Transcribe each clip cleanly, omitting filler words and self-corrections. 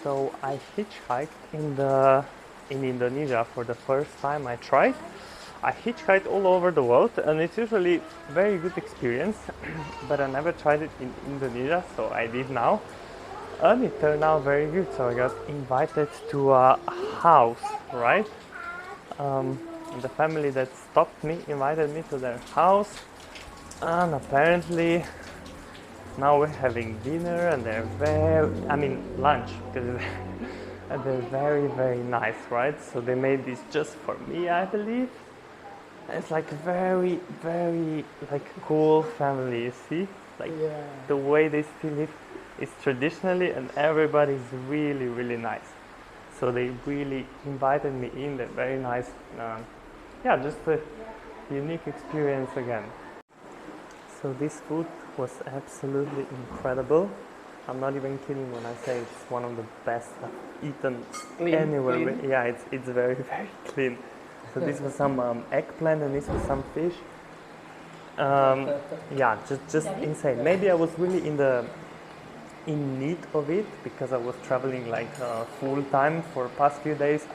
So I hitchhiked in Indonesia for the first time I tried. I hitchhiked all over the world and it's usually very good experience, but I never tried it in Indonesia, so I did now. And it turned out very good. So I got invited to a house, right? And the family that stopped me invited me to their house, and apparently now we're having dinner and lunch because and they're very very nice, right? So they made this just for me, I believe. It's like very very like cool family, you see, like Yeah. the way they still live is traditionally, and everybody's really really nice. So they really invited me in. They're very nice. Yeah, just a unique experience again. So this food was absolutely incredible. I'm not even kidding when I say it's one of the best I've eaten Clean, anywhere. clean. Yeah, it's very very clean. So this was some eggplant and this was some fish. Yeah, just insane. Maybe I was really in need of it because I was traveling like full time for past few days.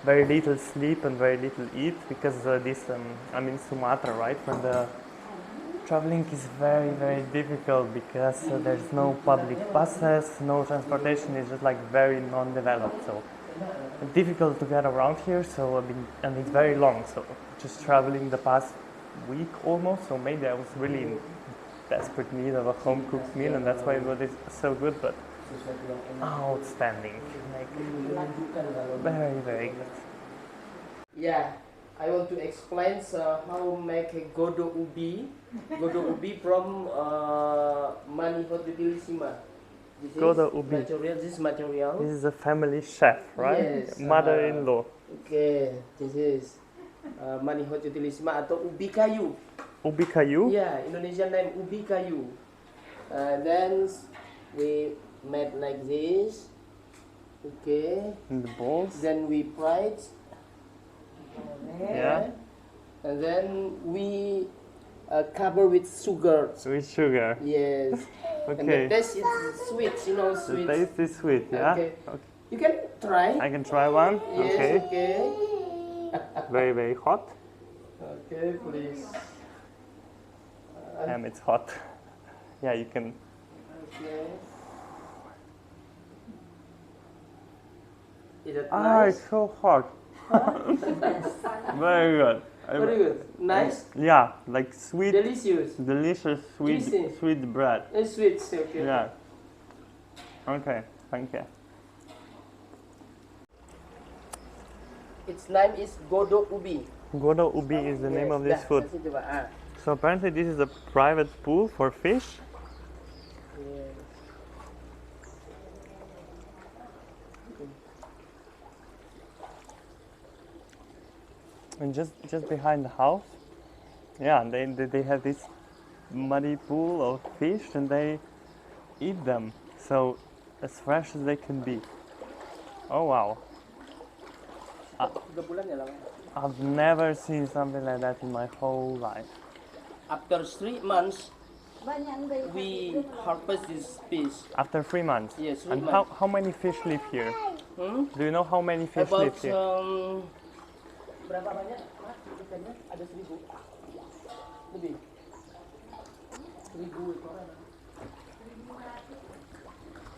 Very little sleep and very little eat because I'm in Sumatra, right? When the traveling is very very difficult because there's no public buses, no transportation. It's just like very non-developed, so difficult to get around here. So and it's very long. So just traveling the past week almost. So maybe I was really in desperate need of a home cooked meal, and that's why it was so good. But outstanding, like very very good. Yeah, I want to explain how make a godo ubi. Godo ubi from Manihotudilissima. This Godo is ubi. material. This material. This is a family chef, right? Yes. Mother-in-law. Okay, this is Manihotudilissima atau ubi kayu. Ubi kayu. Yeah, Indonesian name ubi kayu. Then we made like this. Okay. In the balls. Then we fried. Yeah. And then we cover with sugar. With sugar. Yes. And the Okay. taste is sweet, you know, The sweet. taste is sweet, yeah? Okay. You can try. I can try one? Yes, Okay. okay. Very, very hot. Okay, please. It's hot. Yeah, you can. Okay. Is it It's nice? so hot. Very good. Very good. Nice? Yeah, like sweet, Delicious. delicious sweet, Juicy. sweet bread. It's sweet, okay. Yeah. Okay, thank you. Its name is Godo Ubi. Godo ubi is the name of this food. Kasih coba. So apparently this is a private pool for fish. Yes. And just behind the house, yeah, they have this muddy pool of fish and they eat them. So as fresh as they can be. Oh wow. 3 bulan ya lama. I've never seen something like that in my whole life. After 3 months, we harvest this fish. After 3 months? Yes, 3 And months. how many fish live here? Hmm? Do you know how many fish About live here? berapa banyak? Mas, ikannya ada 1000. Lebih. 1000 ekoran.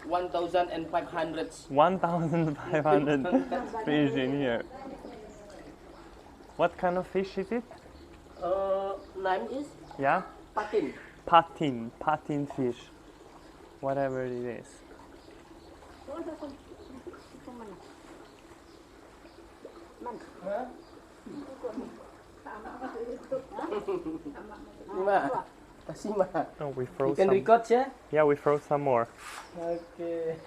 1,500. 1,500 fish in here. What kind of fish is it? Name is Yeah? patin. Patin fish. Whatever it is. Hah? Lima. Kasih mah. Oh, we froze You can some. record ya? Yeah, we froze some more. Okay.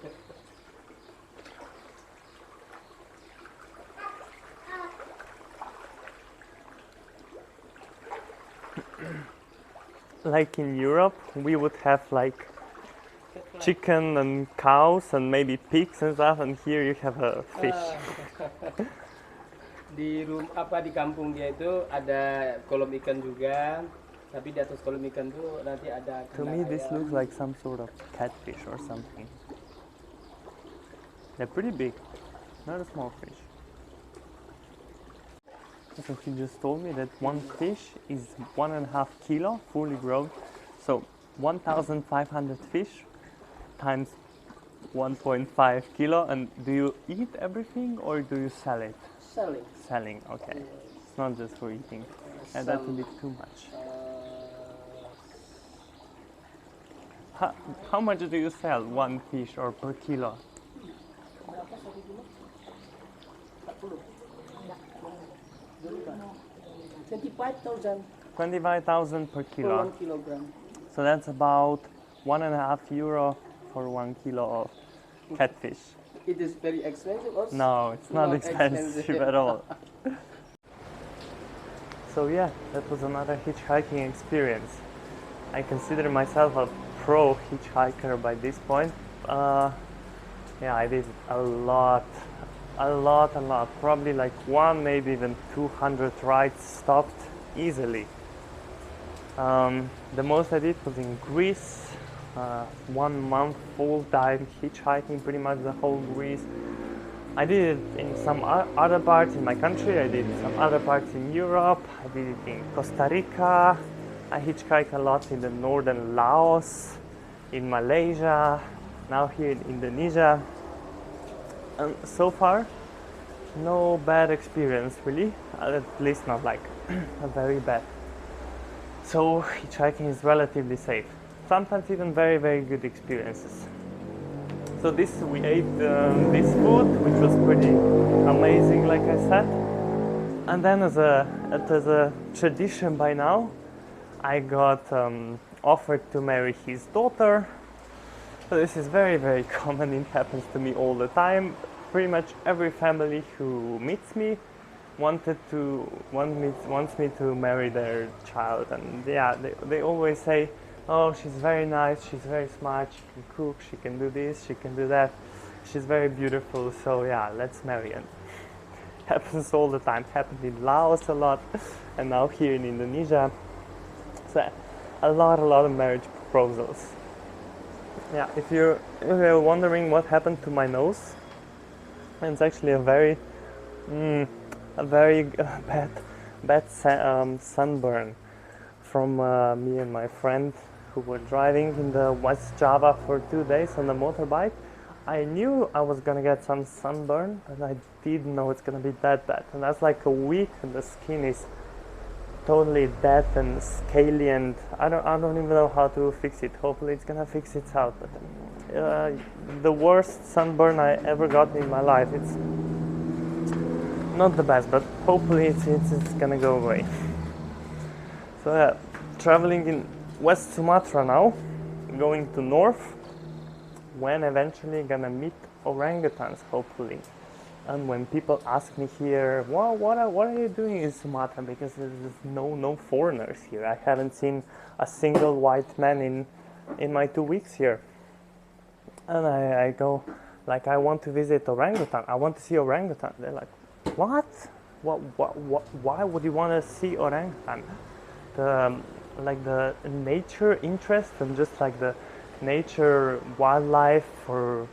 Like in Europe, we would have like chicken and cows and maybe pigs and stuff, and here you have a fish. Di kampung dia itu ada kolam ikan juga, tapi di atas kolam ikan tuh nanti ada To kandang me, this ayam. looks like some sort of catfish or something. They're pretty big, not a small fish. So he just told me that one fish is 1.5 kilo fully grown. So 1,500 fish times 1.5 kilo. And do you eat everything or do you sell it? Selling. Selling, okay. It's not just for eating. And that's a bit too much. How much do you sell one fish or per kilo? Berapa 1 kilo? 40. 25,000 25,000 per per kilo. 1 kilogram. So that's about €1.5 for 1 kilo of catfish. It is very expensive also? No, it's not expensive at all. So yeah, that was another hitchhiking experience. I consider myself a pro hitchhiker by this point. Yeah, I did a lot, probably like one, maybe even 200 rides stopped easily. The most I did was in Greece, 1 month full-time hitchhiking, pretty much the whole Greece. I did it in some other parts in my country, I did some other parts in Europe, I did it in Costa Rica, I hitchhiked a lot in the northern Laos, in Malaysia, now here in Indonesia. And so far, no bad experience really, at least not like a very bad. So hitchhiking is relatively safe. Sometimes even very, very good experiences. So we ate this food, which was pretty amazing, like I said. And then as a tradition by now, I got offered to marry his daughter. So this is very, very common. It happens to me all the time. Pretty much every family who meets me wants me to marry their child. And yeah, they always say, oh, she's very nice, she's very smart, she can cook, she can do this, she can do that, she's very beautiful, so yeah, let's marry. And happens all the time. Happened in Laos a lot, and now here in Indonesia. So a lot of marriage proposals. Yeah, if you're wondering what happened to my nose, it's actually a very bad sunburn from me and my friend who were driving in the West Java for 2 days on the motorbike. I knew I was gonna get some sunburn, but I didn't know it's gonna be that bad. And that's like a week, and the skin is totally dead and scaly, and I don't even know how to fix it. Hopefully it's gonna fix itself. But the worst sunburn I ever got in my life. It's not the best, but hopefully it's gonna go away. So yeah, traveling in West Sumatra now, going to north, when eventually gonna meet orangutans, hopefully. And when people ask me here, well, what are you doing in Sumatra? Because there's no foreigners here. I haven't seen a single white man in my 2 weeks here. And I go, like, I want to visit orangutan. I want to see orangutan. They're like, what? Why would you want to see orangutan? The nature interest and just like the nature wildlife or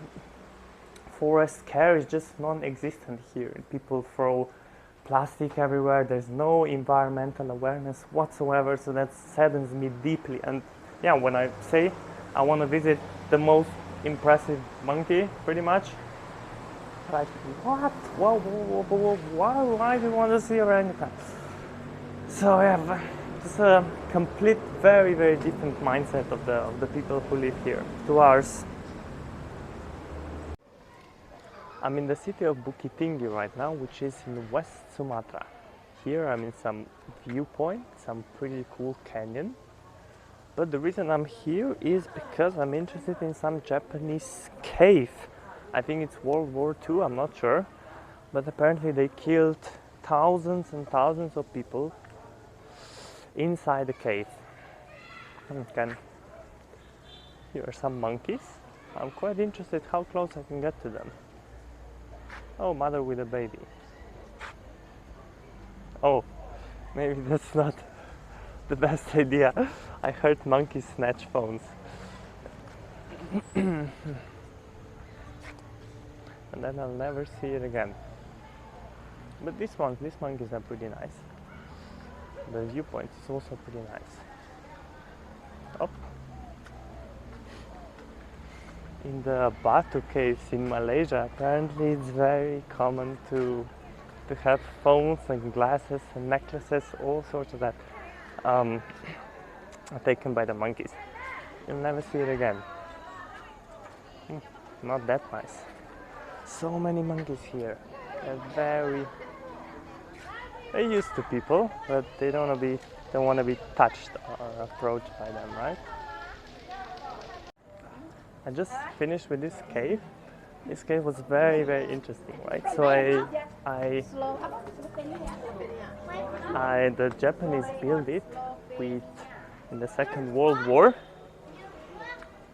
forest care is just non-existent here. People throw plastic everywhere. There's no environmental awareness whatsoever, so that saddens me deeply. And yeah, when I say I want to visit the most impressive monkey, pretty much, like, what? Why do you want to see orangutan? So yeah, it's a complete, very, very different mindset of the people who live here to ours. I'm in the city of Bukit Tinggi right now, which is in West Sumatra. Here I'm in some viewpoint, some pretty cool canyon. But the reason I'm here is because I'm interested in some Japanese cave. I think it's World War II, I'm not sure. But apparently they killed thousands and thousands of people inside the cave. Here are some monkeys. I'm quite interested how close I can get to them. Oh, mother with a baby. Oh, maybe that's not the best idea. I heard monkeys snatch phones. and then I'll never see it again. But these monkeys are pretty nice. The viewpoint is also pretty nice. Up. In the Batu caves in Malaysia, apparently it's very common to have phones and glasses and necklaces, all sorts of that, taken by the monkeys. You'll never see it again. Not that nice. So many monkeys here. They're used to people, but they don't want to be touched or approached by them, right? I just finished with this cave. This cave was very, very interesting, right? So the Japanese built it in the Second World War.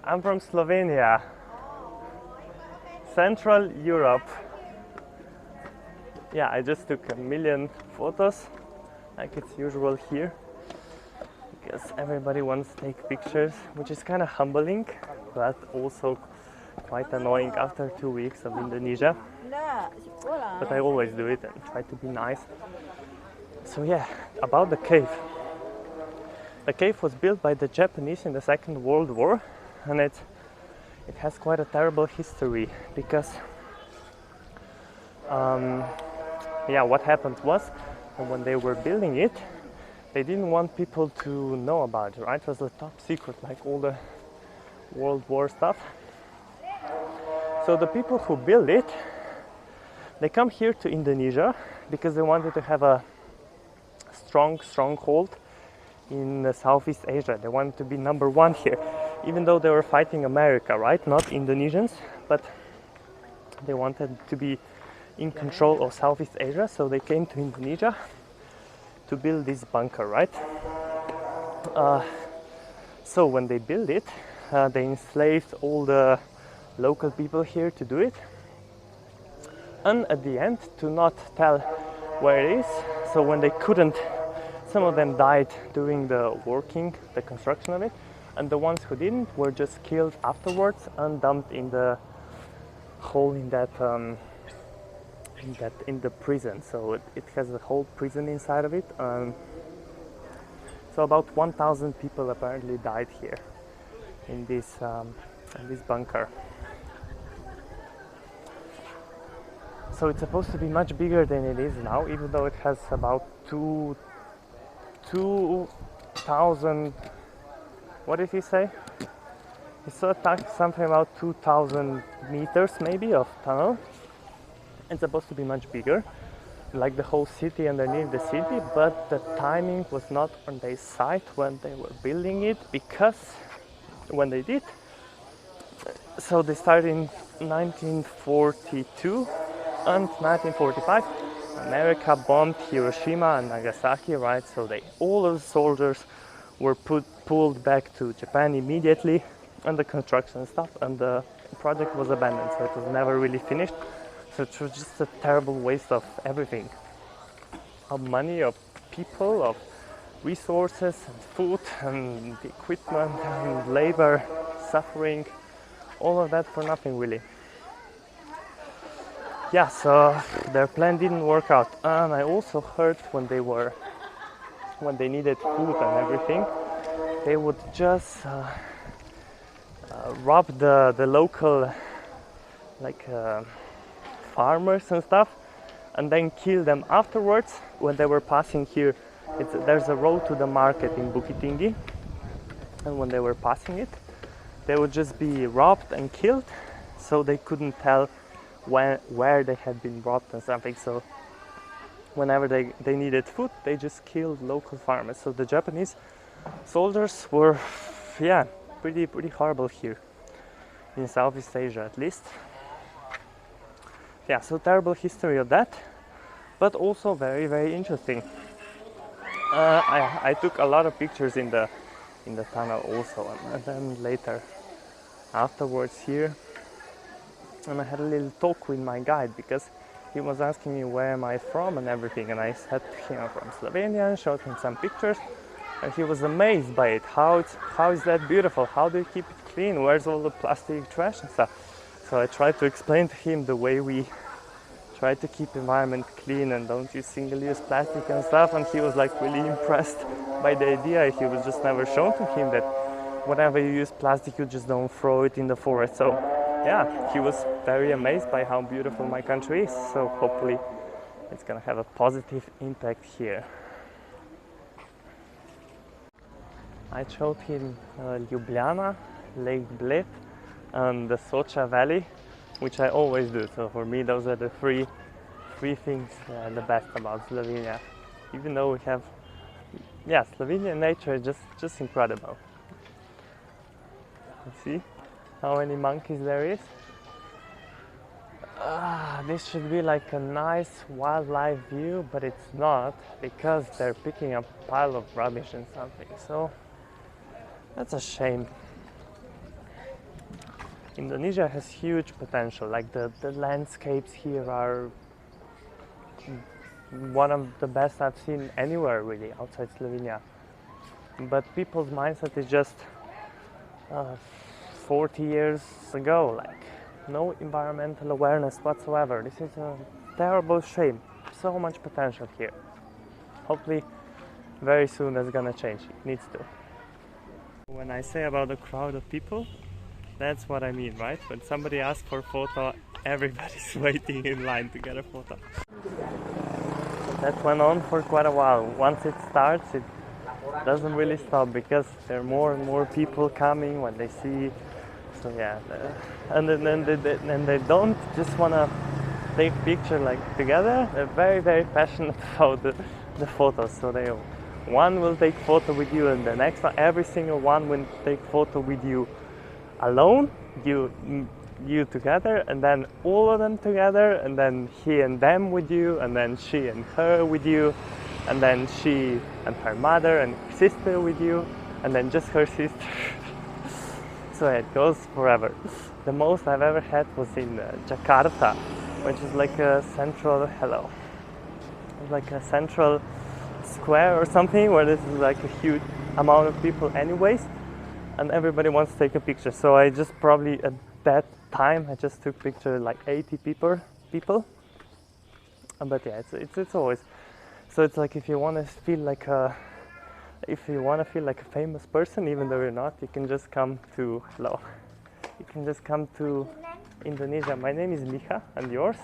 I'm from Slovenia, Central Europe. Yeah, I just took a million photos, like it's usual here, because everybody wants to take pictures, which is kind of humbling, but also quite annoying after 2 weeks of Indonesia. But I always do it and try to be nice. So yeah, about the cave. The cave was built by the Japanese in the Second World War, and it has quite a terrible history because what happened was when they were building it, they didn't want people to know about it, right? It was a top secret, like all the World War stuff. So the people who built it, they come here to Indonesia because they wanted to have a stronghold in Southeast Asia. They wanted to be number one here, even though they were fighting America, right? Not Indonesians, but they wanted to be in control of Southeast Asia, so they came to Indonesia to build this bunker, right? So when they built it, they enslaved all the local people here to do it, and at the end to not tell where it is. So when they couldn't, some of them died during the construction of it, and the ones who didn't were just killed afterwards and dumped in the hole in the prison. So it has a whole prison inside of it. So about 1,000 people apparently died here in this bunker. So it's supposed to be much bigger than it is now, even though it has about 2,000. What did he say? He saw something about 2,000 meters maybe of tunnel. It's supposed to be much bigger, like the whole city underneath the city, but the timing was not on their side when they were building it, because when they did, so they started in 1942 and 1945, America bombed Hiroshima and Nagasaki, right? So all of the soldiers were pulled back to Japan immediately, and the construction stuff, and the project was abandoned, so it was never really finished. So it was just a terrible waste of everything, of money, of people, of resources, and food, and equipment, and labor, suffering, all of that for nothing really. Yeah, so their plan didn't work out. And I also heard when they needed food and everything, they would just rob the local farmers and stuff, and then kill them afterwards when they were passing here. There's a road to the market in Bukit Tinggi, and when they were passing it, they would just be robbed and killed, so they couldn't tell where they had been robbed and something. So whenever they needed food, they just killed local farmers. So the Japanese soldiers were pretty horrible here in Southeast Asia, at least. Yeah, so terrible history of that, but also very, very interesting. I took a lot of pictures in the tunnel also, and then later afterwards here, and I had a little talk with my guide because he was asking me where am I from and everything, and I said to him I'm from Slovenia and showed him some pictures, and he was amazed by it. How is that beautiful? How do you keep it clean? Where's all the plastic trash and stuff? So I tried to explain to him the way we try to keep environment clean and don't use single-use plastic and stuff, and he was like really impressed by the idea. He was just never shown to him that whenever you use plastic you just don't throw it in the forest. So yeah, he was very amazed by how beautiful my country is, so hopefully it's gonna have a positive impact here. I showed him Ljubljana, Lake Bled, and the Socha Valley, which I always do. So for me, those are the three things the best about Slovenia. Even though we have, yeah, Slovenian nature is just incredible. See how many monkeys there is? This should be like a nice wildlife view, but it's not, because they're picking up a pile of rubbish and something. So that's a shame. Indonesia has huge potential. Like the landscapes here are one of the best I've seen anywhere really outside Slovenia. But people's mindset is just 40 years ago, like no environmental awareness whatsoever. This is a terrible shame. So much potential here. Hopefully very soon that's gonna change. It needs to. When I say about a crowd of people, that's what I mean, right? When somebody asks for a photo, everybody's waiting in line to get a photo. That went on for quite a while. Once it starts, it doesn't really stop, because there are more and more people coming when they see. So yeah, and then they don't just want to take picture like together. They're very, very passionate about the photos. So one will take photo with you, and the next one, every single one will take photo with you alone, you together, and then all of them together, and then he and them with you, and then she and her with you, and then she and her mother and her sister with you, and then just her sister. So it goes forever. The most I've ever had was in Jakarta, which is like a central central square or something, where this is like a huge amount of people anyways, and everybody wants to take a picture. So I just probably at that time I just took picture like 80 people. But yeah, it's always. So it's like if you want to feel like a famous person, even though you're not, you can just come to You can just come to Indonesia. My name is Micha, and yours?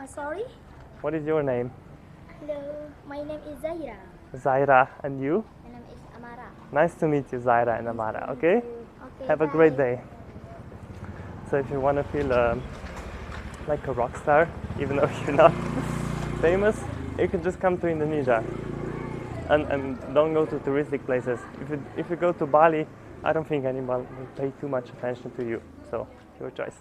Sorry? What is your name? Hello, my name is Zaira. Zaira, and you? My name is Amara. Nice to meet you, Zaira and Amara, okay? Okay, Have a bye. great day. So if you want to feel like a rock star, even though you're not famous, you can just come to Indonesia. And don't go to touristic places. If you go to Bali, I don't think anyone will pay too much attention to you. So, your choice.